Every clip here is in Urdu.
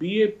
BAP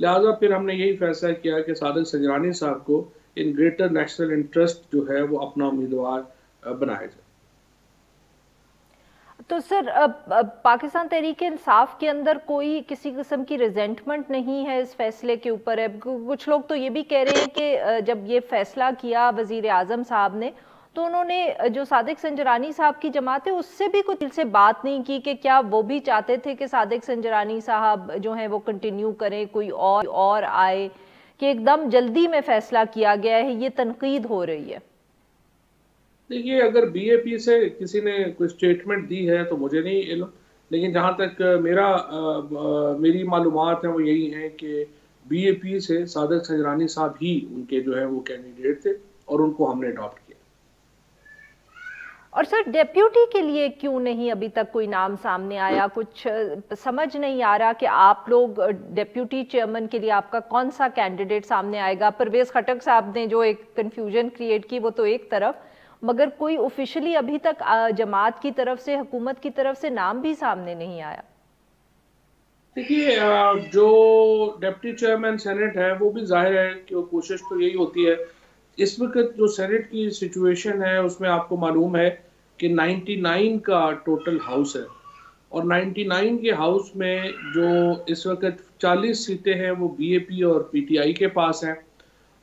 لہٰذا پھر ہم نے یہی فیصلہ کیا کہ صادق سنجرانی صاحب کو ان گریٹر نیشنل انٹرسٹ جو ہے وہ اپنا امیدوار بنایا جائے۔ تو سر پاکستان تحریک انصاف کے اندر کوئی کسی قسم کی ریزنٹمنٹ نہیں ہے اس فیصلے کے اوپر؟ ہے کچھ لوگ تو یہ بھی کہہ رہے ہیں کہ جب یہ فیصلہ کیا وزیر اعظم صاحب نے تو انہوں نے جو صادق سنجرانی صاحب کی جماعت ہے اس سے بھی کچھ دل سے بات نہیں کی کہ کیا وہ بھی چاہتے تھے کہ صادق سنجرانی صاحب جو ہیں وہ کنٹینیو کریں، کوئی اور آئے، کہ ایک دم جلدی میں فیصلہ کیا گیا ہے، یہ تنقید ہو رہی ہے۔ دیکھیے اگر بی اے پی سے کسی نے کوئی سٹیٹمنٹ دی ہے تو مجھے نہیں علم، لیکن جہاں تک میری معلومات ہیں وہ یہی ہیں کہ بی اے پی سے صادق سنجرانی صاحب ہی ان کے جو ہے وہ کینڈیڈیٹ تھے اور ان کو ہم نے اڈاپٹ کیا۔ اور سر ڈیپیوٹی کے لیے کیوں نہیں ابھی تک کوئی نام سامنے آیا؟ کچھ سمجھ نہیں آ رہا کہ آپ لوگ ڈیپیوٹی چیئرمین کے لیے آپ کا کون سا کینڈیڈیٹ سامنے آئے گا؟ پرویز خٹک صاحب نے جو ایک کنفیوژن کریٹ کی وہ تو ایک طرف، مگر کوئی آفیشلی ابھی تک جماعت کی طرف سے، حکومت کی طرف سے نام بھی سامنے نہیں آیا۔ دیکھیے جو ڈپٹی چیئرمین سینٹ ہے وہ بھی ظاہر ہے کہ کوشش تو یہی ہوتی ہے۔ اس وقت جو سینٹ کی سچویشن ہے اس میں آپ کو معلوم ہے کہ 99 کا ٹوٹل ہاؤس ہے، اور 99 کے ہاؤس میں جو اس وقت 40 سیٹیں ہیں وہ بی اے پی اور پی ٹی آئی کے پاس ہیں،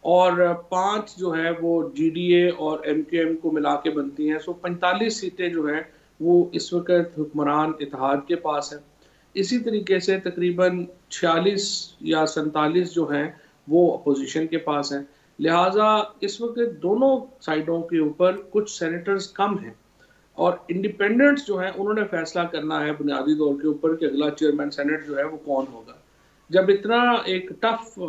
اور 5 جو ہے وہ جی ڈی اے اور ایم کیو ایم کو ملا کے بنتی ہیں، سو 45 سیٹیں جو ہیں وہ اس وقت حکمران اتحاد کے پاس ہیں۔ اسی طریقے سے تقریباً 46 یا 47 جو ہیں وہ اپوزیشن کے پاس ہیں، لہٰذا اس وقت دونوں سائڈوں کے اوپر کچھ سینیٹرز کم ہیں، اور انڈیپینڈنٹس جو ہیں انہوں نے فیصلہ کرنا ہے بنیادی طور کے اوپر کہ اگلا چیئرمین سینٹ جو ہے وہ کون ہوگا۔ جب اتنا ایک ٹف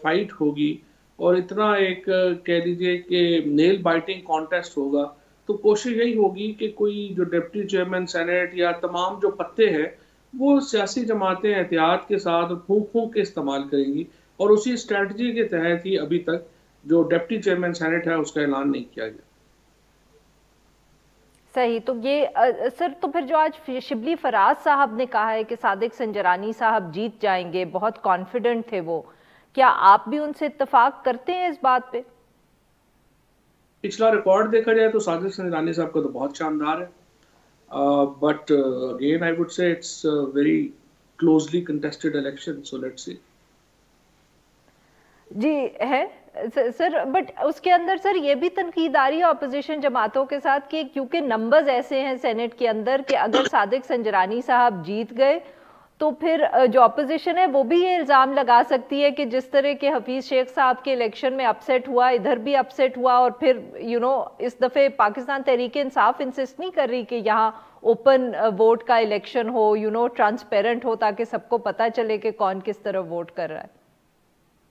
فائٹ ہوگی اور اتنا ایک کہہ لیجیے کہ نیل بائٹنگ کانٹیسٹ ہوگا، تو کوشش یہی ہوگی کہ کوئی جو ڈپٹی چیئرمین سینٹ یا تمام جو پتے ہیں وہ سیاسی جماعتیں احتیاط کے ساتھ پھونک پھونک کے استعمال کریں گی، اور اسی اسٹریٹجی کے تحت ہی ابھی تک جو ڈپٹی چیئرمین سینٹ ہے اس کا اعلان نہیں کیا گیا۔ صحیح، تو یہ سر تو پھر جو آج شبلی فراز صاحب نے کہا ہے کہ صادق سنجرانی صاحب جیت جائیں گے، بہت کانفیڈنٹ تھے وہ، کیا آپ بھی ان سے اتفاق کرتے ہیں اس بات پہ؟ پچھلا ریکارڈ دیکھا جائے تو صادق سنجرانی صاحب کا تو بہت شاندار ہے، but again I would say it's a very closely contested election, so let's see. جی ہے سر، بٹ اس کے اندر سر یہ بھی تنقید آ رہی ہے اپوزیشن جماعتوں کے ساتھ کہ کیونکہ نمبرز ایسے ہیں سینٹ کے اندر کہ اگر صادق سنجرانی صاحب جیت گئے تو پھر جو اپوزیشن ہے وہ بھی یہ الزام لگا سکتی ہے کہ جس طرح کے حفیظ شیخ صاحب کے الیکشن میں اپسیٹ ہوا، ادھر بھی اپسیٹ ہوا، اور پھر اس دفعہ پاکستان تحریک انصاف انسسٹ نہیں کر رہی کہ یہاں اوپن ووٹ کا الیکشن ہو، ٹرانسپیرنٹ ہو، تاکہ سب کو پتہ چلے کہ کون کس طرف ووٹ کر رہا ہے۔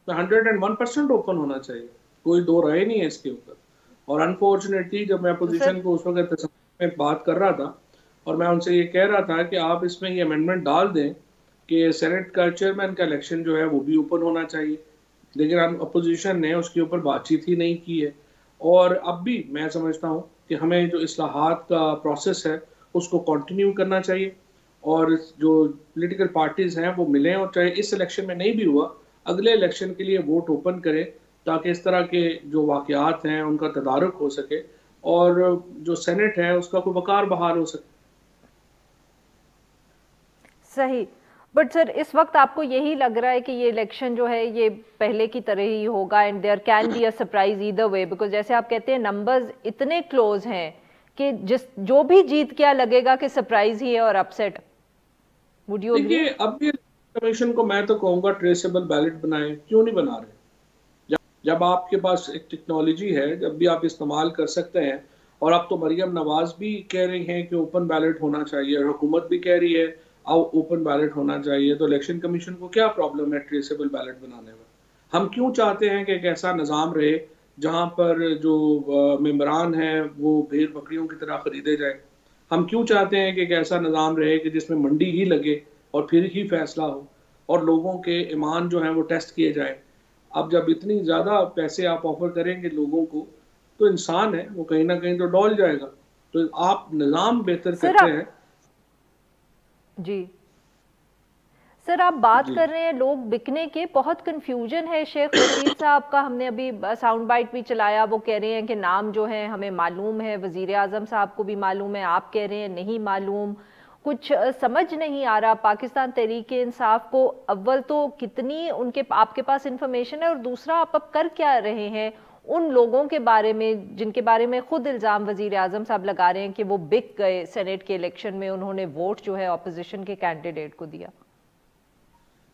101% اوپن ہونا چاہیے، کوئی دو رائے نہیں ہے اس کے اوپر، اور انفارچونیٹلی جب میں اپوزیشن کو اس وقت میں بات کر رہا تھا اور میں ان سے یہ کہہ رہا تھا کہ آپ اس میں یہ امینڈمنٹ ڈال دیں کہ سینٹ کا چیئرمین کا الیکشن جو ہے وہ بھی اوپن ہونا چاہیے، لیکن اپوزیشن نے اس کے اوپر بات چیت ہی نہیں کی ہے، اور اب بھی میں سمجھتا ہوں کہ ہمیں جو اصلاحات کا پروسیس ہے اس کو کنٹینیو کرنا چاہیے، اور جو پولیٹیکل پارٹیز ہیں وہ ملیں، اور چاہے اس الیکشن میں نہیں بھی ہوا اگلے الیکشن کے لیے ووٹ اوپن کریں، تاکہ اس طرح کے جو واقعات ہیں ان کا تدارک ہو سکے اور جو سینٹ ہے اس کا کوئی وقار بحال ہو سکے۔ صحیح، بٹ سر اس وقت آپ کو یہی لگ رہا ہے کہ یہ الیکشن جو ہے یہ پہلے کی طرح ہی ہوگا، and there can be a surprise either way, because جیسے آپ کہتے ہیں نمبرز اتنے کلوز ہیں کہ جو بھی جیت کیا لگے گا کہ سرپرائز ہی ہے اور اپسیٹ۔ Would you agree? دیکھیے اب بھی کمیشن کو میں تو کہوں گا ٹریسیبل بیلٹ بنائیں، کیوں نہیں بنا رہے؟ جب آپ کے پاس ایک ٹیکنالوجی ہے، جب بھی آپ استعمال کر سکتے ہیں، اور اب تو مریم نواز بھی کہہ رہی ہیں کہ اوپن بیلٹ ہونا چاہیے، اور حکومت بھی کہہ رہی ہے اوپن بیلٹ ہونا چاہیے، تو الیکشن کمیشن کو کیا پرابلم ہے ٹریسیبل بیلٹ بنانے میں؟ ہم کیوں چاہتے ہیں کہ ایک ایسا نظام رہے جہاں پر جو ممبران ہیں وہ بھیڑ بکریوں کی طرح خریدے جائیں؟ ہم کیوں چاہتے ہیں کہ ایک ایسا نظام رہے کہ جس میں منڈی ہی لگے اور پھر ہی فیصلہ ہو، اور لوگوں کے ایمان جو ہیں وہ ٹیسٹ کیے جائیں؟ اب جب اتنی زیادہ پیسے آپ آفر کریں گے لوگوں کو، تو انسان ہے وہ کہیں نہ کہیں تو ڈول جائے گا، تو آپ نظام بہتر کرتے ہیں۔ جی سر آپ بات کر رہے ہیں لوگ بکنے کے، بہت کنفیوژن ہے شیخ رشید صاحب کا، ہم نے ابھی ساؤنڈ بائٹ بھی چلایا، وہ کہہ رہے ہیں کہ نام جو ہے ہمیں معلوم ہے، وزیر اعظم صاحب کو بھی معلوم ہے، آپ کہہ رہے ہیں نہیں معلوم، کچھ سمجھ نہیں آ رہا پاکستان تحریک انصاف کو اول تو کتنی ان کے آپ کے پاس انفارمیشن ہے، اور دوسرا آپ اب کر کیا رہے ہیں ان لوگوں کے بارے میں جن کے بارے میں خود الزام وزیر اعظم صاحب لگا رہے ہیں کہ وہ بک گئے سینیٹ کے الیکشن میں، انہوں نے ووٹ جو ہے اپوزیشن کے کینڈیڈیٹ کو دیا؟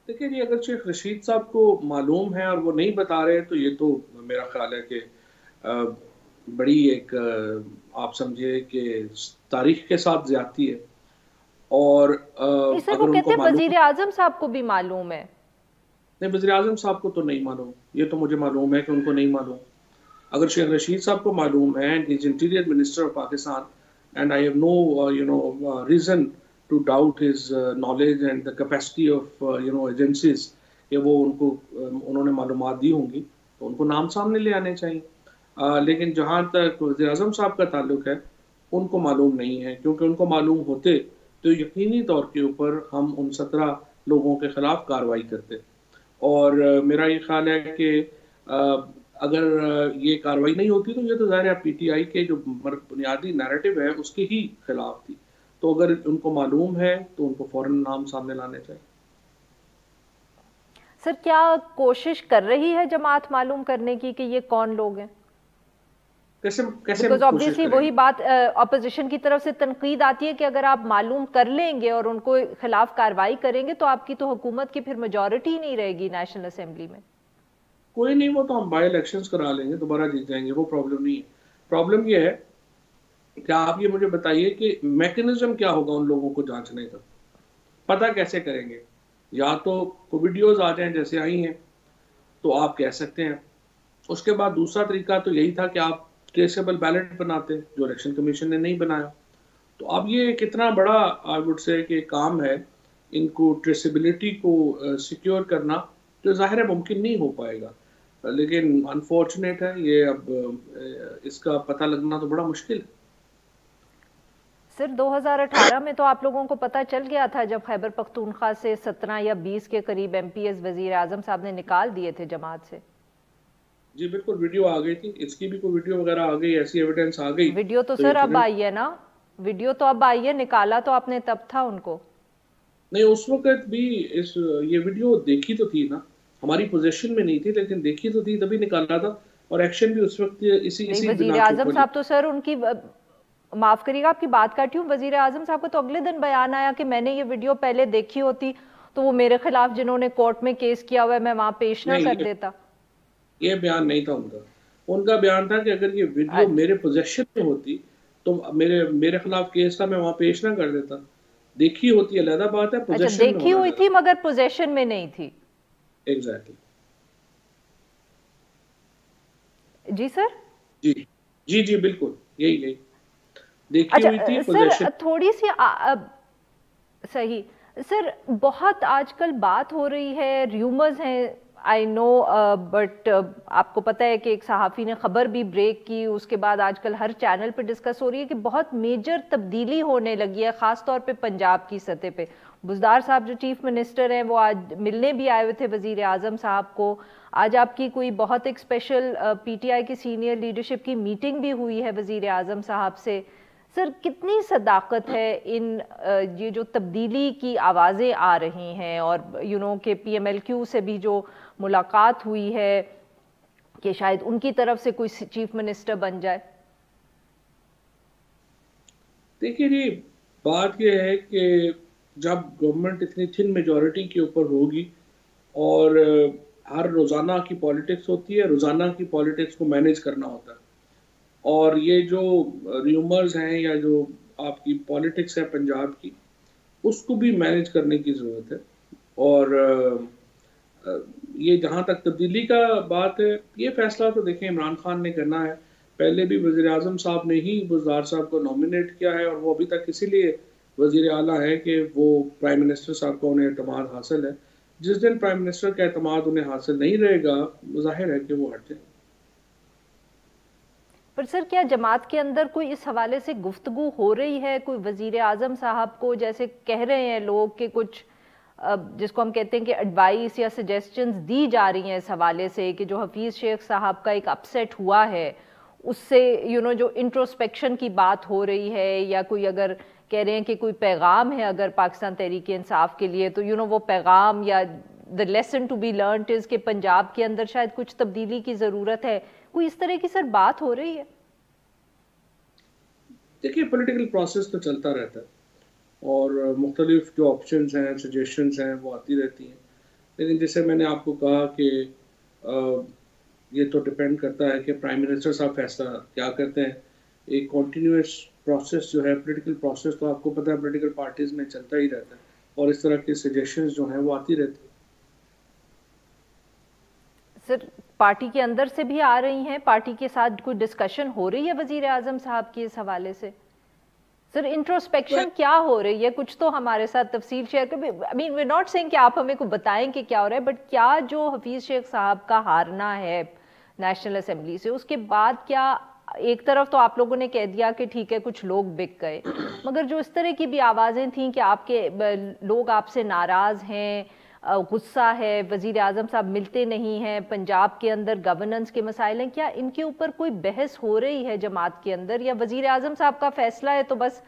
دیکھیں جی، اگر شیخ رشید صاحب کو معلوم ہے اور وہ نہیں بتا رہے تو یہ تو میرا خیال ہے کہ بڑی ایک آپ سمجھے کہ تاریخ کے ساتھ زیادتی ہے، اور نہیں سر، وہ اگر ان کہتے کو ہیں معلوم، وزیر اعظم صاحب کو بھی معلوم ہے۔ نہیں وزیر اعظم صاحب کو تو نہیں معلوم، یہ تو مجھے معلوم ہے کہ ان کو نہیں معلوم۔ اگر شیخ رشید صاحب کو معلوم ہے، and is interior minister of Pakistan, and I have no reason to doubt his knowledge and the capacity of agencies کہ وہ انہوں نے معلومات دی ہوں گی، تو ان کو نام سامنے لے آنے چاہیے۔ لیکن جہاں تک وزیر اعظم صاحب کا تعلق ہے، ان کو معلوم نہیں ہے، کیونکہ ان کو معلوم ہوتے تو یقینی طور کے اوپر ہم ان 17 لوگوں کے خلاف کارروائی کرتے، اور میرا یہ خیال ہے کہ اگر یہ کارروائی نہیں ہوتی تو یہ تو ظاہر ہے پی ٹی آئی کے جو بنیادی نیریٹو ہے اس کے ہی خلاف تھی، تو اگر ان کو معلوم ہے تو ان کو فوراً نام سامنے لانے چاہیے۔ سر کیا کوشش کر رہی ہے جماعت معلوم کرنے کی کہ یہ کون لوگ ہیں؟ کیسے بیکاز آبویسلی وہی بات اپوزیشن کی طرف سے تنقید آتی ہے کہ اگر آپ معلوم کر لیں گے اور ان کو خلاف کارروائی کریں گے تو آپ کی تو حکومت کی پھر میجورٹی نہیں رہے گی نیشنل اسمبلی میں۔ کوئی نہیں، وہ تو ہم بائی الیکشنز کرا لیں گے، دوبارہ جیت جائیں گے، وہ پرابلم نہیں ہے۔ پرابلم یہ ہے کہ آپ یہ مجھے بتائیے کہ میکنزم کیا ہوگا ان لوگوں کو جانچنے کا، پتہ کیسے کریں گے؟ یا تو ویڈیوز آ جائیں جیسے آئی ہیں تو آپ کہہ سکتے ہیں، اس کے بعد دوسرا طریقہ تو یہی تھا کہ آپ ٹریسیبل بیلٹ بناتے، جو الیکشن کمیشن نے نہیں بنایا۔ تو اب یہ کتنا بڑا آئی وڈ سے کہ کام ہے ان کو ٹریسیبلٹی کو سیکیور کرنا، جو ظاہر ہے ممکن نہیں ہو پائے گا، لیکن انفارچونیٹ ہے یہ، اب اس کا پتہ لگنا تو بڑا مشکل ہے۔ سر 2018 میں تو آپ لوگوں کو پتہ چل گیا تھا جب خیبر پختونخوا سے 17 یا 20 کے قریب ایم پی ایس وزیر اعظم صاحب نے نکال دیے تھے جماعت سے۔ جی بالکل، ویڈیو آ گئی تھی، اس کی بھی کوئی ویڈیو وغیرہ آ گئی، ایسی ایویڈنس آ گئی۔ ویڈیو تو سر اب آئی ہے نا، ویڈیو تو اب آئی ہے، نکالا تو آپ نے تب تھا ان کو؟ نہیں، اس وقت بھی یہ ویڈیو دیکھی تو تھی نا، ہماری پوزیشن میں نہیں تھی لیکن دیکھی تو تھی، تبھی نکالا تھا، اور ایکشن بھی اس وقت اسی وزیر اعظم صاحب تو سر ان کی، معاف کریے گا آپ کی بات کاٹی ہوں، وزیر اعظم صاحب کو تو اگلے دن بیان آیا کہ میں نے یہ ویڈیو پہلے دیکھی ہوتی تو وہ میرے خلاف جنہوں نے کورٹ میں کیس کیا ہوا ہے میں وہاں پیش نہ کر دیتا۔ یہ بیان نہیں تھا ان کا بیان تھا کہ اگر یہ ویڈیو میرے پوزیشن میں ہوتی تو میرے خلاف کیس تھا، میں وہاں پیش نہ کر دیتا، دیکھی ہوتی علیحدہ بات ہے، پوزیشن میں دیکھی ہوئی تھی مگر پوزیشن میں نہیں تھی۔ ایگزیکٹلی جی سر، جی جی بالکل یہی دیکھی ہوئی تھی پوزیشن۔ سر تھوڑی سی صحیح سر، بہت آج کل بات ہو رہی ہے، ریومرز ہیں، آئی نو، بٹ آپ کو پتہ ہے کہ ایک صحافی نے خبر بھی بریک کی، اس کے بعد آج کل ہر چینل پہ ڈسکس ہو رہی ہے کہ بہت میجر تبدیلی ہونے لگی ہے خاص طور پہ پنجاب کی سطح پہ۔ بزدار صاحب جو چیف منسٹر ہیں وہ آج ملنے بھی آئے ہوئے تھے وزیر اعظم صاحب کو، آج آپ کی کوئی بہت ایک اسپیشل پی ٹی آئی کی سینئر لیڈرشپ کی میٹنگ بھی ہوئی ہے وزیر اعظم صاحب سے۔ سر کتنی صداقت ہے ان یہ جو تبدیلی کی آوازیں آ رہی ہیں، اور کہ پی ایم ایل کیو سے بھی جو ملاقات ہوئی ہے کہ شاید ان کی طرف سے کوئی چیف منسٹر بن جائے؟ دیکھیے جی، بات یہ ہے کہ جب گورنمنٹ اتنی تھن میجورٹی کے اوپر ہوگی اور ہر روزانہ کی پالیٹکس ہوتی ہے، روزانہ کی پالیٹکس کو مینیج کرنا ہوتا ہے، اور یہ جو ریومرز ہیں یا جو آپ کی پالیٹکس ہے پنجاب کی، اس کو بھی مینیج کرنے کی ضرورت ہے، اور یہ جہاں تک تبدیلی کا بات ہے، یہ فیصلہ تو دیکھیں عمران خان نے کرنا ہے، پہلے بھی وزیر اعظم صاحب نے ہی بزدار صاحب کو نومینیٹ کیا ہے، اور وہ ابھی تک اسی لیے وزیر اعلیٰ ہے کہ وہ پرائم منسٹر صاحب کو انہیں اعتماد حاصل ہے۔ جس دن پرائم منسٹر کا اعتماد انہیں حاصل نہیں رہے گا، ظاہر ہے کہ وہ ہٹ جائیں۔ پر سر کیا جماعت کے اندر کوئی اس حوالے سے گفتگو ہو رہی ہے، کوئی وزیر اعظم صاحب کو، جیسے کہہ رہے ہیں لوگ کہ کچھ جس کو ہم کہتے ہیں کہ ایڈوائس یا سجیسچنز دی جا رہی ہیں اس حوالے سے کہ جو حفیظ شیخ صاحب کا ایک اپسیٹ ہوا ہے اس سے جو انٹروسپیکشن کی بات ہو رہی ہے، یا کوئی اگر کہہ رہے ہیں کہ کوئی پیغام ہے اگر پاکستان تحریک انصاف کے لیے، تو وہ پیغام یا the lesson to be learnt is کہ پنجاب کے اندر شاید کچھ تبدیلی کی ضرورت ہے، کوئی اس طرح کی سر بات ہو رہی ہے؟ دیکھیے پولیٹیکل پروسیس تو چلتا رہتا ہے اور مختلف جو آپشنز ہیں سجیشنز ہیں وہ آتی رہتی ہیں، لیکن جیسے میں نے آپ کو کہا کہ یہ تو ڈپینڈ کرتا ہے کہ پرائم منسٹر صاحب فیصلہ کیا کرتے ہیں. ایک کنٹینیوس پروسیس جو ہے پولیٹیکل پروسیس تو آپ کو پتہ ہے پولیٹیکل پارٹیز میں چلتا ہی رہتا ہے اور اس طرح کے سجیشنز جو ہیں وہ آتی رہتی ہیں. سر پارٹی کے اندر سے بھی آ رہی ہیں، پارٹی کے ساتھ کوئی ڈسکشن ہو رہی ہے وزیر اعظم صاحب کی اس حوالے سے؟ سر انٹروسپیکشن کیا ہو رہی ہے؟ کچھ تو ہمارے ساتھ تفصیل شیئر کر. I mean we're not saying کہ آپ ہمیں کو بتائیں کہ کیا ہو رہا ہے، بٹ کیا جو حفیظ شیخ صاحب کا ہارنا ہے نیشنل اسمبلی سے، اس کے بعد کیا ایک طرف تو آپ لوگوں نے کہہ دیا کہ ٹھیک ہے کچھ لوگ بک گئے، مگر جو اس طرح کی بھی آوازیں تھیں کہ آپ کے لوگ آپ سے ناراض ہیں، غصہ ہے، وزیر اعظم صاحب ملتے نہیں ہیں، پنجاب کے اندر گورننس کے مسائل ہیں، کیا ان کے اوپر کوئی بحث ہو رہی ہے جماعت کے اندر، یا وزیر اعظم صاحب کا فیصلہ ہے تو بس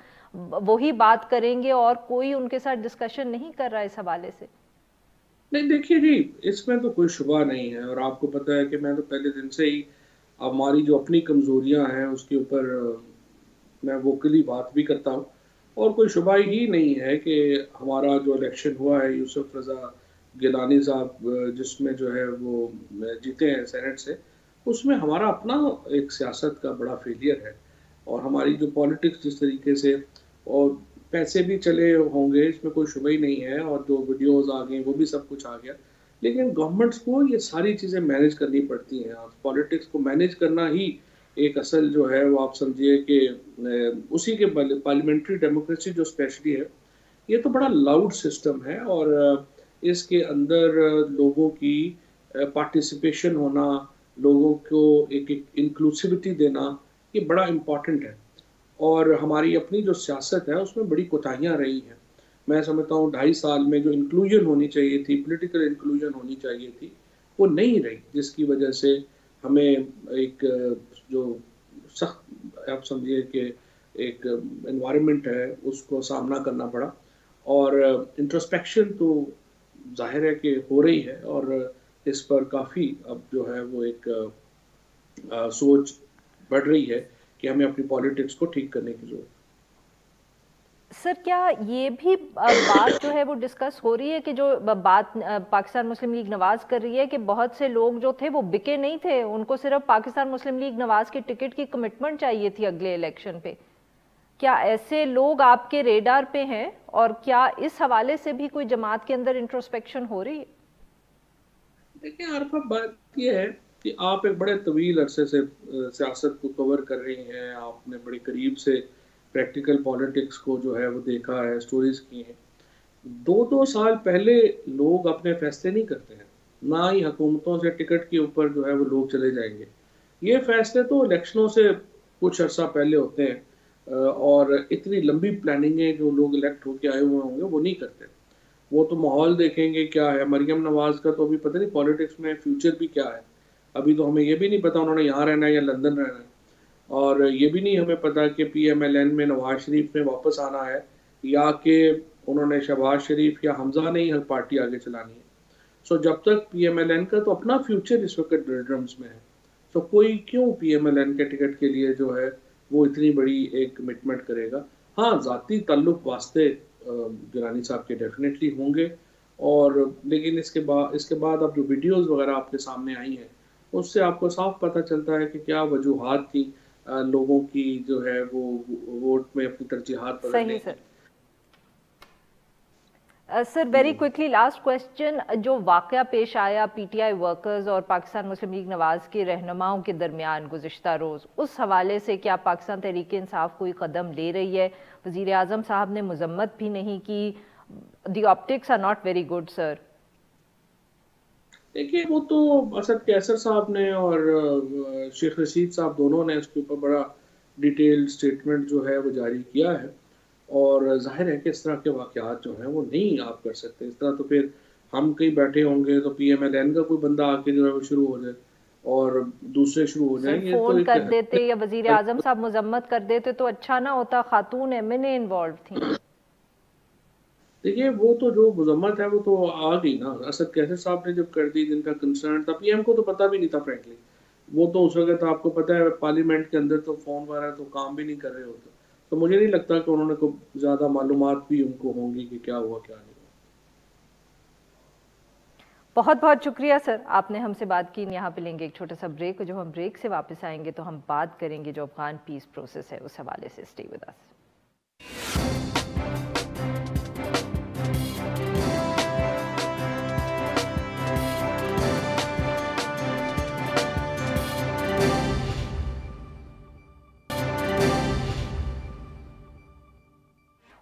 وہی بات کریں گے اور کوئی ان کے ساتھ ڈسکشن نہیں کر رہا اس حوالے سے؟ نہیں دیکھیے جی اس میں تو کوئی شبہ نہیں ہے، اور آپ کو پتہ ہے کہ میں تو پہلے دن سے ہی ہماری جو اپنی کمزوریاں ہیں اس کے اوپر میں ووکلی بات بھی کرتا ہوں، اور کوئی شبہ ہی نہیں ہے کہ ہمارا جو الیکشن ہوا ہے یوسف رضا گیلانی صاحب جس میں جو ہے وہ جیتے ہیں سینٹ سے، اس میں ہمارا اپنا ایک سیاست کا بڑا فیلئر ہے، اور ہماری جو پالیٹکس جس طریقے سے، اور پیسے بھی چلے ہوں گے اس میں کوئی شبہ ہی نہیں ہے، اور جو ویڈیوز آ گئیں وہ بھی سب کچھ آ گیا، لیکن گورنمنٹس کو یہ ساری چیزیں مینیج کرنی پڑتی ہیں، اور پالیٹکس کو مینیج کرنا ہی ایک اصل جو ہے وہ آپ سمجھیے کہ اسی کے پارلیمنٹری ڈیموکریسی جو اسپیشلی ہے یہ تو بڑا لاؤڈ سسٹم ہے، اور اس کے اندر لوگوں کی پارٹیسپیشن ہونا، لوگوں کو ایک انکلوسیوٹی دینا، یہ بڑا امپورٹنٹ ہے، اور ہماری اپنی جو سیاست ہے اس میں بڑی کوتاہیاں رہی ہیں. میں سمجھتا ہوں 2.5 سال میں جو انکلوژن ہونی چاہیے تھی، پولیٹیکل انکلوژن ہونی چاہیے تھی، وہ نہیں رہی، جس کی وجہ سے ہمیں ایک جو سخت آپ سمجھیے کہ ایک انوائرمنٹ ہے اس کو سامنا کرنا پڑا، اور انٹروسپیکشن تو ظاہر ہے کہ ہو رہی ہے، اور اس پر کافی اب جو ہے وہ ایک سوچ بڑھ رہی ہے کہ ہمیں اپنی پالیٹکس کو ٹھیک کرنے کی ضرورت ہے. سر کیا یہ بھی بات جو ہے وہ ڈسکس ہو رہی ہے کہ جو بات پاکستان مسلم لیگ نواز کر رہی ہے کہ بہت سے لوگ جو تھے وہ بکے نہیں تھے، ان کو صرف پاکستان مسلم لیگ نواز کے ٹکٹ کی کمٹمنٹ چاہیے تھی اگلے الیکشن پہ، کیا ایسے لوگ آپ کے ریڈار پہ ہیں، اور کیا اس حوالے سے بھی کوئی جماعت کے اندر انٹروسپیکشن ہو رہی ہے؟ دیکھیں عارفہ بات یہ ہے کہ آپ ایک بڑے طویل عرصے سے سیاست کو کور کر رہی ہیں، آپ نے بڑے قریب سے پریکٹیکل پالیٹکس کو جو ہے وہ دیکھا ہے، سٹوریز کی ہیں. 2 سال پہلے لوگ اپنے فیصلے نہیں کرتے ہیں، نہ ہی حکومتوں سے ٹکٹ کے اوپر جو ہے وہ لوگ چلے جائیں گے. یہ فیصلے تو الیکشنوں سے کچھ عرصہ پہلے ہوتے ہیں، اور اتنی لمبی پلاننگیں جو لوگ الیکٹ ہو کے آئے ہوئے ہوں گے وہ نہیں کرتے. وہ تو ماحول دیکھیں گے کیا ہے. مریم نواز کا تو ابھی پتہ نہیں پالیٹکس میں فیوچر بھی کیا ہے، ابھی تو ہمیں یہ بھی نہیں پتا انہوں نے یہاں رہنا ہے یا لندن رہنا ہے، اور یہ بھی نہیں ہمیں پتا کہ پی ایم ایل این میں نواز شریف میں واپس آنا ہے، یا کہ انہوں نے شہباز شریف یا حمزہ نے ہی پارٹی آگے چلانی ہے. سو جب تک پی ایم ایل این کا تو اپنا فیوچر اس وقت ڈرمز میں ہے، تو کوئی کیوں پی ایم ایل این کے ٹکٹ کے لیے جو ہے وہ اتنی بڑی ایک کمٹمنٹ کرے گا. ہاں ذاتی تعلق واسطے گیلانی صاحب کے ڈیفینیٹلی ہوں گے، اور لیکن اس کے بعد اب جو ویڈیوز وغیرہ آپ کے سامنے آئی ہیں اس سے آپ کو صاف پتہ چلتا ہے کہ کیا وجوہات تھی لوگوں کی جو ہے وہ ووٹ میں اپنی ترجیحات بدلنے کی. سر ویری کوئکلی لاسٹ کویسچن، جو واقعہ پیش آیا پی ٹی آئی ورکرز اور پاکستان مسلم لیگ نواز کے رہنماؤں کے درمیان گزشتہ روز، اس حوالے سے کیا پاکستان تحریک انصاف کوئی قدم لے رہی ہے؟ وزیر اعظم صاحب نے مذمت بھی نہیں کی. The optics are not very good sir. دیکھیے وہ تو اسد کیسر صاحب نے اور شیخ رشید صاحب دونوں نے اس کے اوپر بڑا ڈیٹیل سٹیٹمنٹ جو ہے وہ جاری کیا ہے، اور ظاہر ہے کہ اس طرح کے واقعات جو ہیں وہ نہیں آپ کر سکتے اس طرح. تو پھر ہم کہیں بیٹھے ہوں گے تو پی ایم ایل این کا کوئی بندہ آ کے جو ہے وہ شروع ہو جائے اور دوسرے شروع ہو سر جائیں. یہ تو فون ایک کر دیتے یا وزیر اعظم صاحب مذمت کر دیتے تو اچھا نہ ہوتا؟ خاتون ایم این اے انوالو تھیں. دیکھیے وہ تو جو مذمت ہے وہ تو آ گئی نا. اسد کیسر صاحب نے جب کر دی جن کا کنسرن تھا, پی ایم کو تو پتہ بھی نہیں تھا فرینکلی. وہ تو اس وقت آپ کو پتہ ہے پارلیمنٹ کے اندر تو فون وغیرہ تو کام بھی نہیں کر رہے ہوتے, تو مجھے نہیں لگتا کہ انہوں نے کوئی زیادہ معلومات بھی ان کو ہوں گی کہ کیا ہوا کیا نہیں. بہت بہت شکریہ سر, آپ نے ہم سے بات کی. یہاں پہ لیں گے ایک چھوٹا سا بریک, جب ہم بریک سے واپس آئیں گے تو ہم بات کریں گے جو افغان پیس پروسیس ہے اس حوالے سے. Stay with us.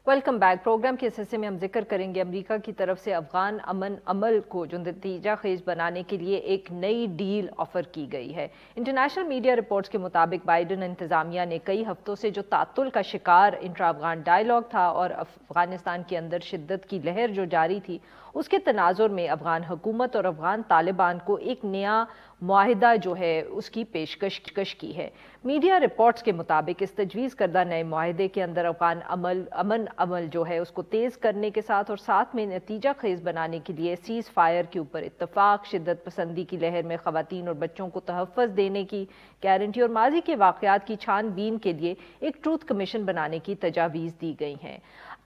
Welcome back. Programme کے اس حصے میں ہم ذکر کریں گے امریکہ کی طرف سے افغان امن عمل کو جو نتیجہ خیز بنانے کے لیے ایک نئی ڈیل آفر کی گئی ہے. انٹرنیشنل میڈیا رپورٹس کے مطابق بائیڈن انتظامیہ نے کئی ہفتوں سے جو تعطل کا شکار انٹرا افغان ڈائیلاگ تھا اور افغانستان کے اندر شدت کی لہر جو جاری تھی, اس کے تناظر میں افغان حکومت اور افغان طالبان کو ایک نیا معاہدہ جو ہے اس کی پیشکش کی ہے. میڈیا رپورٹس کے مطابق اس تجویز کردہ نئے معاہدے کے اندر افغان امن عمل جو ہے اس کو تیز کرنے کے ساتھ میں نتیجہ خیز بنانے کے لیے سیز فائر کے اوپر اتفاق, شدت پسندی کی لہر میں خواتین اور بچوں کو تحفظ دینے کی گارنٹی اور ماضی کے واقعات کی چھان بین کے لیے ایک ٹروتھ کمیشن بنانے کی تجاویز دی گئی ہیں.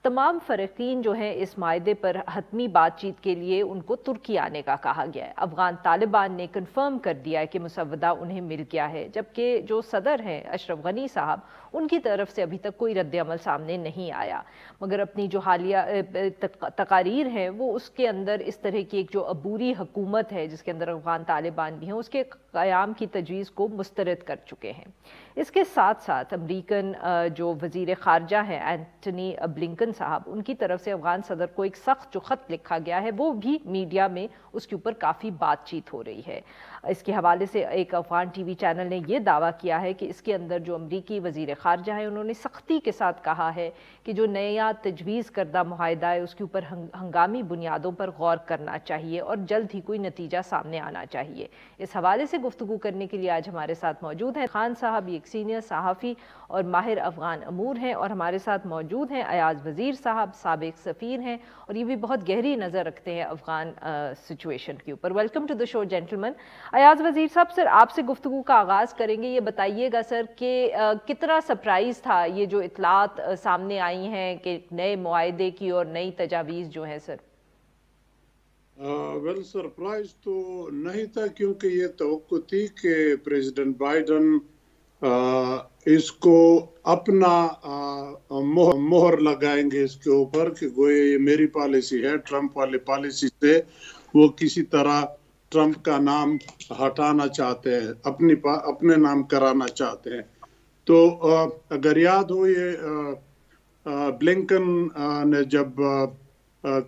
تمام فریقین جو ہیں اس معاہدے پر حتمی بات چیت کے لیے ان کو ترکی آنے کا کہا گیا ہے. افغان طالبان نے کنفرم کر دیا ہے کہ مسودہ انہیں مل گیا ہے, جبکہ جو صدر ہیں اشرف غنی صاحب, ان کی طرف سے ابھی تک کوئی رد عمل سامنے نہیں آیا, مگر اپنی جو حالیہ تقاریر ہیں وہ اس کے اندر اس طرح کی ایک جو عبوری حکومت ہے جس کے اندر افغان طالبان بھی ہیں اس کے قیام کی تجویز کو مسترد کر چکے ہیں. اس کے ساتھ ساتھ امریکن جو وزیر خارجہ ہیں اینٹنی بلنکن صاحب, ان کی طرف سے افغان صدر کو ایک سخت جو خط لکھا گیا ہے وہ بھی میڈیا میں اس کے اوپر کافی بات چیت ہو رہی ہے. اس کے حوالے سے ایک افغان ٹی وی چینل نے یہ دعویٰ کیا ہے کہ اس کے اندر جو امریکی وزیر خارجہ ہیں انہوں نے سختی کے ساتھ کہا ہے کہ جو نیا تجویز کردہ معاہدہ ہے اس کے اوپر ہنگامی بنیادوں پر غور کرنا چاہیے اور جلد ہی کوئی نتیجہ سامنے آنا چاہیے. اس حوالے سے گفتگو کرنے کے لیے آج ہمارے ساتھ موجود ہیں خان صاحب, ایک سینئر صحافی اور ماہر افغان امور ہیں, اور ہمارے ساتھ موجود ہیں ایاز وزیر صاحب, سابق سفیر ہیں اور یہ بھی بہت گہری نظر رکھتے ہیں افغان سچویشن کے اوپر. Welcome to the show gentleman. Ayaz Wazir صاحب, سر آپ سے گفتگو کا آغاز کریں گے. یہ بتائیے گا سر کہ کتنا سرپرائز تھا یہ جو اطلاعات سامنے آئی ہیں کہ نئے معاہدے کی اور نئی تجاویز جو ہیں سر؟ ویل سرپرائز تو نہیں تھا, کیونکہ یہ توقع تھی کہ پریزیڈنٹ بائیڈن اس کو اپنا مہر لگائیں گے اس کے اوپر کہ گویا یہ میری پالیسی ہے. ٹرمپ والی پالیسی سے وہ کسی طرح ٹرمپ کا نام ہٹانا چاہتے ہیں, اپنے نام کرانا چاہتے ہیں. تو اگر یاد ہو یہ بلنکن نے جب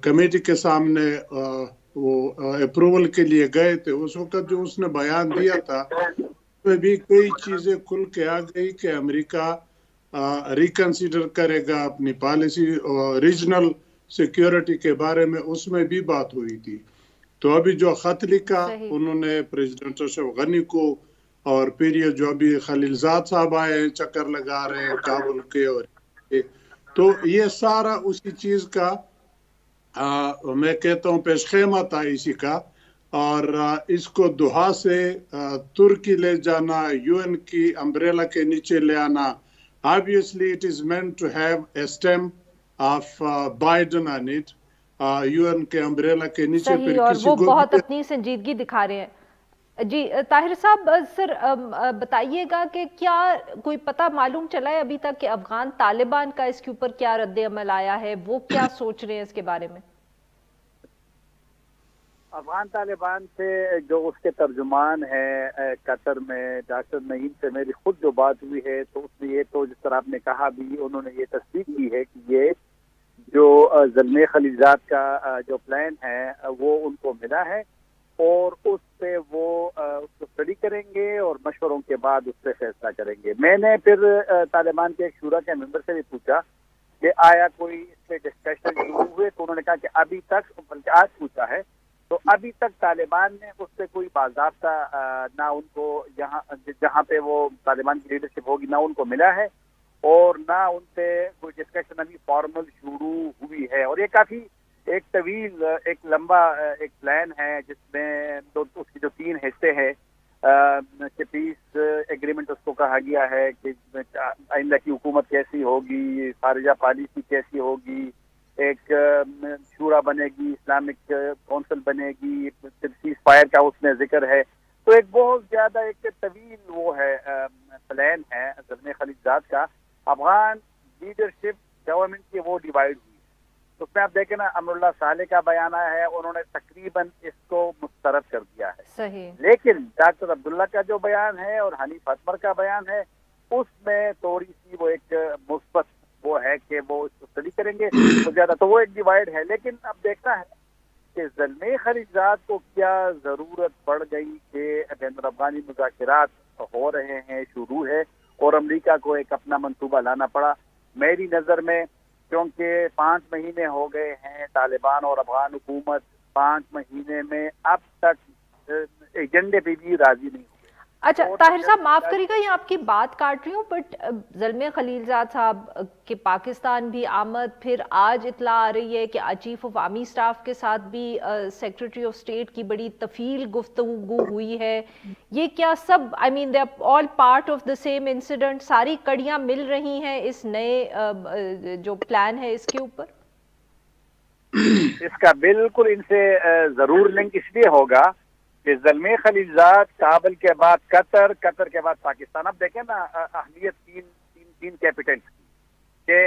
کمیٹی کے سامنے وہ اپروول کے لیے گئے تھے, اس وقت جو اس نے بیان دیا تھا میں بھی کئی چیزیں کھل کے آ گئی کہ امریکہ ریکنسیڈر کرے گا اپنی پالیسی, ریجنل سیکیورٹی کے بارے میں اس میں بھی بات ہوئی تھی. تو ابھی جو خط لکھا انہوں نے پریزیڈنٹ اشرف غنی کو, اور پھر یہ جو ابھی خلیل زاد صاحب آئے ہیں چکر لگا رہے ہیں کابل کے, اور تو یہ سارا اسی چیز کا میں کہتا ہوں پیش خیمہ تھا اسی کا. اور اس کو دوحہ سے ترکی لے جانا, یو این کی امبریلا کے نیچے لے آنا. Obviously it is meant to have a stamp of Biden on it. U N کے امبریلا کے نیچے پھر کسی وہ کو بہت اپنی سنجیدگی دکھا رہے ہیں. جی طاہر صاحب, سر بتائیے گا کہ کیا کوئی پتہ معلوم چلا ہے ابھی تک کہ افغان طالبان کا اس کے اوپر کیا رد عمل آیا ہے, وہ کیا سوچ رہے ہیں اس کے بارے میں؟ افغان طالبان سے جو اس کے ترجمان ہیں قطر میں ڈاکٹر نعیم سے میری خود جو بات ہوئی ہے, تو اس میں یہ تو جس طرح آپ نے کہا بھی انہوں نے یہ تصدیق کی ہے کہ یہ جو زلمے خلیجات کا جو پلان ہے وہ ان کو ملا ہے, اور اس پہ وہ اس کو اسٹڈی کریں گے اور مشوروں کے بعد اس پہ فیصلہ کریں گے. میں نے پھر طالبان کے ایک شورا کے ممبر سے بھی پوچھا کہ آیا کوئی اس پہ ڈسکشن شروع ہوئے، تو انہوں نے کہا کہ ابھی تک، بلکہ آج پوچھا ہے تو ابھی تک طالبان نے اس پہ کوئی باضابطہ نہ ان کو یہاں جہاں پہ وہ طالبان کی لیڈرشپ ہوگی نہ ان کو ملا ہے، اور نہ ان پہ کوئی ڈسکشن ابھی فارمل شروع ہوئی ہے. اور یہ کافی ایک طویل، ایک لمبا ایک پلان ہے جس میں اس کے جو 3 حصے ہیں کہ پیس ایگریمنٹ اس کو کہا گیا ہے کہ آئندہ کی حکومت کیسی ہوگی، خارجہ پالیسی کیسی ہوگی، ایک شورا بنے گی، اسلامک کونسل بنے گی، سیز فائر کا اس میں ذکر ہے. تو ایک بہت زیادہ ایک طویل وہ ہے پلان ہے زلمے خلیلزاد کا. افغان لیڈرشپ گورنمنٹ کی وہ ڈیوائڈ ہوئی. تو اس میں آپ دیکھیں نا، امراللہ صالح کا بیان آیا ہے، انہوں نے تقریباً اس کو مسترد کر دیا ہے. صحیح. لیکن ڈاکٹر عبداللہ کا جو بیان ہے اور حنیف اتمر کا بیان ہے، اس میں تھوڑی سی وہ ایک مثبت وہ ہے کہ وہ اس کو اسٹڈی کریں گے تو زیادہ. تو وہ ایک ڈیوائڈ ہے. لیکن اب دیکھنا ہے کہ زلمے خلیلزاد کو کیا ضرورت پڑ گئی کہ بین الافغانی مذاکرات ہو رہے ہیں، شروع ہے، اور امریکہ کو ایک اپنا منصوبہ لانا پڑا. میری نظر میں کیونکہ 5 مہینے ہو گئے ہیں طالبان اور افغان حکومت 5 مہینے میں اب تک ایجنڈے پہ بھی راضی نہیں ہوئے. اچھا طاہر صاحب معاف کریے گا، یہ آپ کی بات کاٹ رہی ہوں، بٹ زلمے خلیلزاد صاحب کے پاکستان بھی آمد، پھر آج اطلاع آ رہی ہے کہ چیف آف آرمی اسٹاف کے ساتھ بھی سیکریٹری آف اسٹیٹ کی بڑی طویل گفتگو ہوئی ہے. یہ کیا سب I mean they are all part of the same incident, ساری کڑیاں مل رہی ہیں اس نئے جو پلان ہے اس کے اوپر؟ اس کا بالکل ان سے ضرور لنک اس لیے ہوگا کہ زلمے خلیلزاد کابل کے بعد قطر کے بعد پاکستان. اب دیکھیں نا اہمیت تین کیپٹل کی، کہ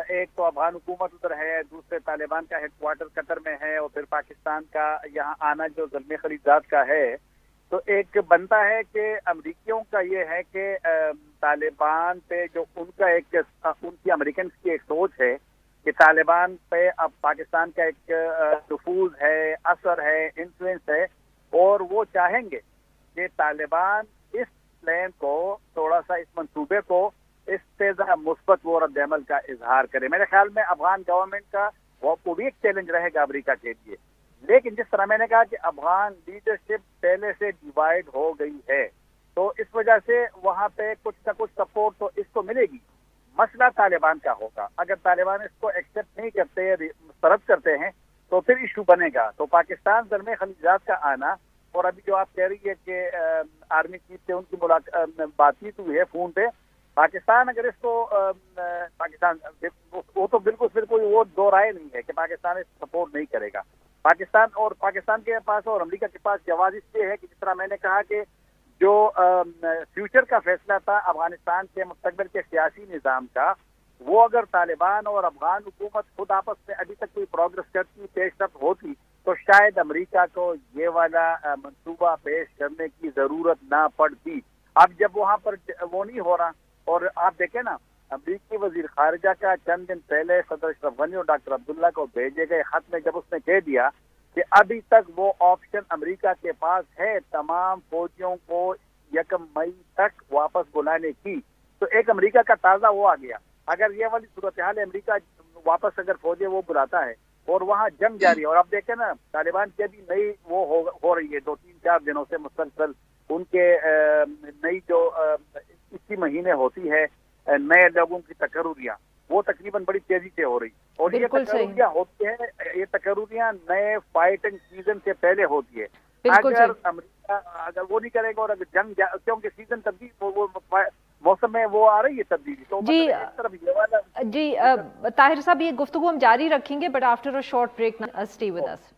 ایک تو افغان حکومت ادھر ہے، دوسرے طالبان کا ہیڈ کوارٹر قطر میں ہے، اور پھر پاکستان کا یہاں آنا جو زلمے خلیلزاد کا ہے. تو ایک بنتا ہے کہ امریکیوں کا یہ ہے کہ طالبان پہ جو ان کا ایک ان کی امریکنز کی ایک سوچ ہے کہ طالبان پہ اب پاکستان کا ایک نفوذ ہے، اثر ہے، انفلوئنس ہے، اور وہ چاہیں گے کہ طالبان اس پلان کو تھوڑا سا، اس منصوبے کو اس سے ذرا مثبت وہ رد عمل کا اظہار کرے. میرے خیال میں افغان گورنمنٹ کا وہ بھی ایک چیلنج رہے گا امریکہ کے لیے. لیکن جس طرح میں نے کہا کہ افغان لیڈرشپ پہلے سے ڈیوائڈ ہو گئی ہے، تو اس وجہ سے وہاں پہ کچھ نہ کچھ سپورٹ تو اس کو ملے گی. مسئلہ طالبان کا ہوگا. اگر طالبان اس کو ایکسیپٹ نہیں کرتے، مسترد کرتے ہیں، تو پھر ایشو بنے گا. تو پاکستان زلمے خلیلزاد کا آنا، اور ابھی جو آپ کہہ رہی ہے کہ آرمی چیف سے ان کی بات چیت ہوئی ہے فون پہ، پاکستان اگر اس کو پاکستان وہ تو بالکل پھر کوئی وہ دو رائے نہیں ہے کہ پاکستان اس کو سپورٹ نہیں کرے گا. پاکستان کے پاس اور امریکہ کے پاس جواز اس لیے ہے کہ جس طرح میں نے کہا کہ جو فیوچر کا فیصلہ تھا افغانستان کے مستقبل کے سیاسی نظام کا، وہ اگر طالبان اور افغان حکومت خود آپس میں ابھی تک کوئی پروگرس کرتی، پیش رفت ہوتی، تو شاید امریکہ کو یہ والا منصوبہ پیش کرنے کی ضرورت نہ پڑتی. اب جب وہاں پر وہ نہیں ہو رہا، اور آپ دیکھیں نا امریکی وزیر خارجہ کا چند دن پہلے صدر اشرف غنی اور ڈاکٹر عبداللہ کو بھیجے گئے خط میں جب اس نے کہہ دیا کہ ابھی تک وہ آپشن امریکہ کے پاس ہے تمام فوجیوں کو 1 مئی تک واپس بلانے کی، تو ایک امریکہ کا تازہ وہ آ گیا. اگر یہ والی صورتحال امریکہ واپس اگر فوجیں وہ بلاتا ہے اور وہاں جنگ جاری ہے، اور آپ دیکھیں نا طالبان کی ابھی نئی وہ ہو رہی ہے 2-3-4 دنوں سے مسلسل، ان کے نئی جو اسی مہینے ہوتی ہے نئے لوگوں کی تقرریاں، وہ تقریباً بڑی تیزی سے ہو رہی، اور یہ تقرریاں ہوتی ہیں، یہ تقرریاں نئے فائٹنگ سیزن سے پہلے ہوتی ہے. اگر امریکہ اگر وہ نہیں کرے گا، اور اگر جنگ کیونکہ سیزن تبدیل وہ موسم میں وہ آ رہی ہے تبدیلی، تو جی طاہر صاحب یہ گفتگو ہم جاری رکھیں گے، but after a short break. Stay with us.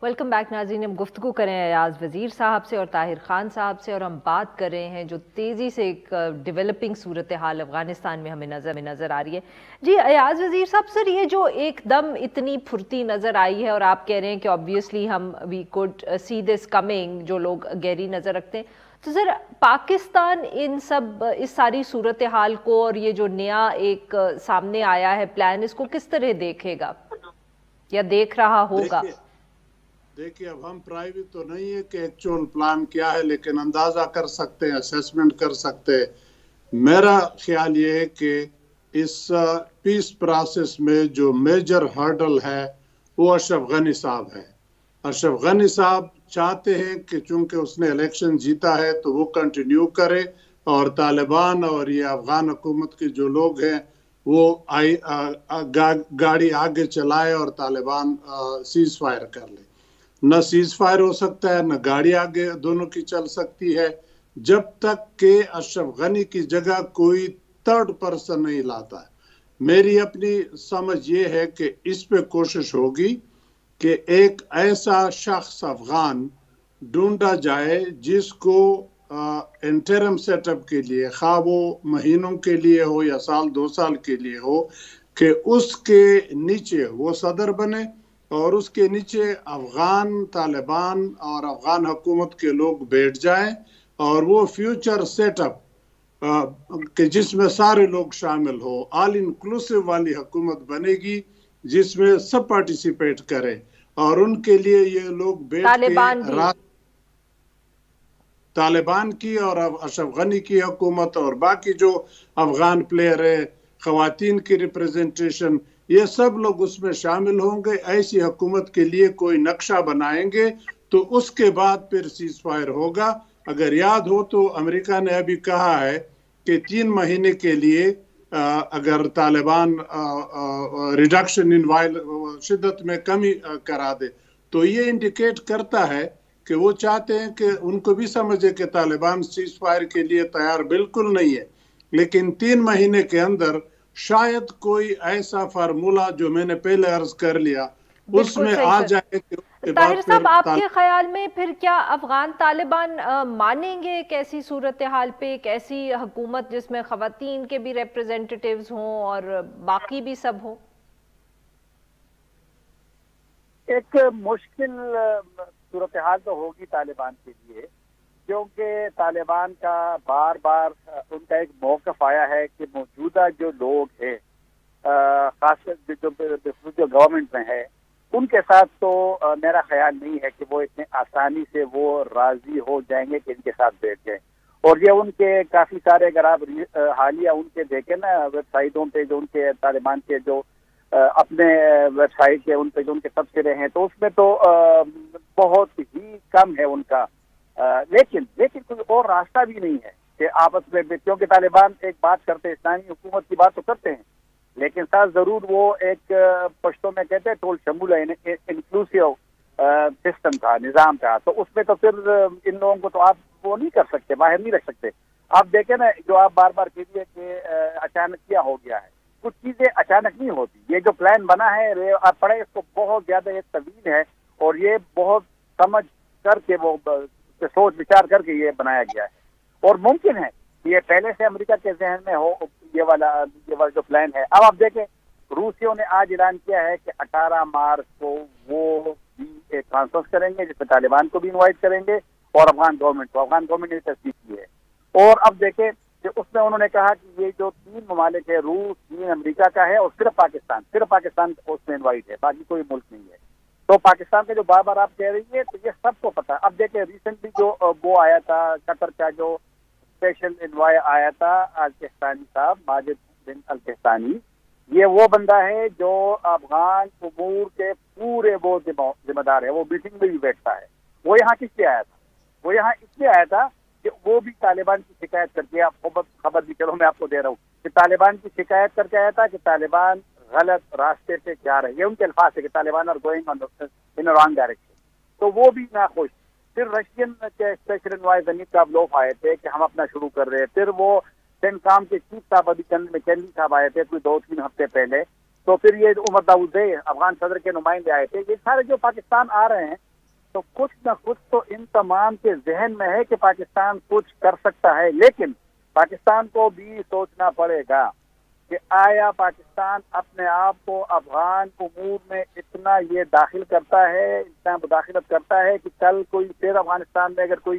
Welcome back ناظرین. ہم گفتگو کریں ایاز وزیر صاحب سے اور طاہر خان صاحب سے، اور ہم بات کر رہے ہیں جو تیزی سے ایک ڈیولپنگ صورتحال افغانستان میں ہمیں نظر آ رہی ہے. جی ایاز وزیر صاحب، سر یہ جو ایک دم اتنی پھرتی نظر آئی ہے، اور آپ کہہ رہے ہیں کہ آبویسلی ہم we could see this coming, جو لوگ گہری نظر رکھتے ہیں، تو سر پاکستان اس ساری صورتحال کو اور یہ جو نیا ایک سامنے آیا ہے پلان، اس کو کس طرح دیکھے گا یا دیکھ رہا ہوگا؟ دیکھیے اب ہم پرائیویٹ تو نہیں ہے کہ ایکچوئل پلان کیا ہے، لیکن اندازہ کر سکتے ہیں، اسیسمنٹ کر سکتے ہیں۔ میرا خیال یہ ہے کہ اس پیس پروسیس میں جو میجر ہرڈل ہے وہ اشرف غنی صاحب ہے۔ اشرف غنی صاحب چاہتے ہیں کہ چونکہ اس نے الیکشن جیتا ہے تو وہ کنٹینیو کرے، اور طالبان اور یہ افغان حکومت کے جو لوگ ہیں وہ گاڑی آگے چلائے اور طالبان سیز فائر کر لے۔ نہ سیز فائر ہو سکتا ہے، نہ گاڑی آگے دونوں کی چل سکتی ہے جب تک کہ اشرف غنی کی جگہ کوئی تھرڈ پرسن نہیں لاتا ہے۔ میری اپنی سمجھ یہ ہے کہ اس پہ کوشش ہوگی کہ ایک ایسا شخص افغان ڈھونڈا جائے جس کو انٹرم سیٹ اپ کے لیے، خواہ وہ مہینوں کے لیے ہو یا سال 2 سال کے لیے ہو، کہ اس کے نیچے وہ صدر بنے اور اس کے نیچے افغان طالبان اور افغان حکومت کے لوگ بیٹھ جائیں، اور وہ فیوچر سیٹ اپ کہ جس میں سارے لوگ شامل ہو، آل انکلوسیو والی حکومت بنے گی جس میں سب پارٹیسپیٹ کریں، اور ان کے لیے یہ لوگ بیٹھ کے طالبان کی اور اشرف غنی کی حکومت اور باقی جو افغان پلیئر ہے، خواتین کی ریپریزنٹیشن، یہ سب لوگ اس میں شامل ہوں گے۔ ایسی حکومت کے لیے کوئی نقشہ بنائیں گے تو اس کے بعد پھر سیز فائر ہوگا۔ اگر یاد ہو تو امریکہ نے ابھی کہا ہے کہ 3 مہینے کے لیے اگر طالبان ریڈکشن ان شدت میں کمی کرا دے تو یہ انڈیکیٹ کرتا ہے کہ وہ چاہتے ہیں کہ ان کو بھی سمجھے کہ طالبان سیز فائر کے لیے تیار بالکل نہیں ہے، لیکن 3 مہینے کے اندر شاید کوئی ایسا فارمولا جو میں نے پہلے عرض کر لیا اس میں آ جائے کہ طاہر صاحب آپ کے خیال میں پھر کیا افغان طالبان مانیں گے ایک ایسی صورتحال پہ، ایک ایسی حکومت جس میں خواتین کے بھی ریپریزنٹیٹیوز ہوں اور باقی بھی سب ہوں؟ ایک مشکل صورتحال تو ہوگی طالبان کے لیے، کیونکہ طالبان کا بار بار ان کا ایک موقف آیا ہے کہ موجودہ جو لوگ ہیں، خاص جو گورنمنٹ میں ہے، ان کے ساتھ تو میرا خیال نہیں ہے کہ وہ اتنے آسانی سے وہ راضی ہو جائیں گے کہ ان کے ساتھ بیٹھ جائیں۔ اور یہ ان کے کافی سارے، اگر آپ حالیہ ان کے دیکھیں نا ویب سائٹوں پہ، جو ان کے طالبان کے جو اپنے ویب سائٹ کے ان پہ جو ان کے تبصرے ہیں، تو اس میں تو بہت ہی کم ہے ان کا، لیکن کوئی اور راستہ بھی نہیں ہے کہ آپس میں، کیونکہ طالبان ایک بات کرتے ہیں، اسلامی حکومت کی بات تو کرتے ہیں، لیکن ساتھ ضرور وہ ایک پشتوں میں کہتے ہیں ٹول شمول انکلوسیو سسٹم تھا، نظام تھا، تو اس میں تو پھر ان لوگوں کو تو آپ وہ نہیں کر سکتے، باہر نہیں رکھ سکتے۔ آپ دیکھیں نا، جو آپ بار بار کہیے کہ اچانک کیا ہو گیا ہے، کچھ چیزیں اچانک نہیں ہوتی۔ یہ جو پلان بنا ہے، آپ پڑھیں اس کو، بہت زیادہ یہ طویل ہے اور یہ بہت سمجھ کر کے، وہ سوچ وچار کر کے یہ بنایا گیا ہے، اور ممکن ہے یہ پہلے سے امریکہ کے ذہن میں ہو یہ والا جو پلان ہے۔ اب آپ دیکھیں، روسیوں نے آج اعلان کیا ہے کہ 18 مارچ کو وہ بھی ایک کانفرنس کریں گے جس میں طالبان کو بھی انوائٹ کریں گے اور افغان گورنمنٹ نے تصدیق کی ہے۔ اور اب دیکھیں کہ اس میں انہوں نے کہا کہ یہ جو 3 ممالک ہے، روس، چین، امریکہ کا ہے، اور صرف پاکستان اس میں انوائٹ ہے، باقی کوئی ملک نہیں ہے۔ تو پاکستان کا جو بار بار آپ کہہ رہی ہے، تو یہ سب کو پتا۔ اب دیکھیں ریسنٹلی جو وہ آیا تھا قطر کا، جو اسپیشل انوائے آیا تھا الکحتانی صاحب، ماجد بن الکحتانی، یہ وہ بندہ ہے جو افغان امور کے پورے وہ ذمہ دار ہے، وہ میٹنگ میں بھی بیٹھتا ہے۔ وہ یہاں کس لیے آیا تھا؟ وہ یہاں اس لیے آیا تھا کہ وہ بھی طالبان کی شکایت کر کے، خبر بھی چلو میں آپ کو دے رہا ہوں کہ طالبان کی شکایت کر کے آیا تھا کہ طالبان غلط راستے پہ جا رہے ہیں، یہ ان کے الفاظ ہے کہ Taliban are going in wrong direction. تو وہ بھی ناخوش۔ پھر رشین کے اسپیشل انوائے زنیب کابلوف آئے تھے کہ ہم اپنا شروع کر رہے ہیں۔ پھر وہ سینکام کے چیف صاحب ابھی چندی صاحب آئے تھے کوئی 2-3 ہفتے پہلے۔ تو پھر یہ عمر داؤدزئی افغان صدر کے نمائندے آئے تھے۔ یہ سارے جو پاکستان آ رہے ہیں، تو کچھ نہ کچھ تو ان تمام کے ذہن میں ہے کہ پاکستان کچھ کر سکتا ہے، لیکن پاکستان کو بھی سوچنا پڑے گا کہ آیا پاکستان اپنے آپ کو افغان امور میں اتنا یہ داخل کرتا ہے، اتنا مداخلت کرتا ہے کہ کل کوئی پھر افغانستان میں اگر کوئی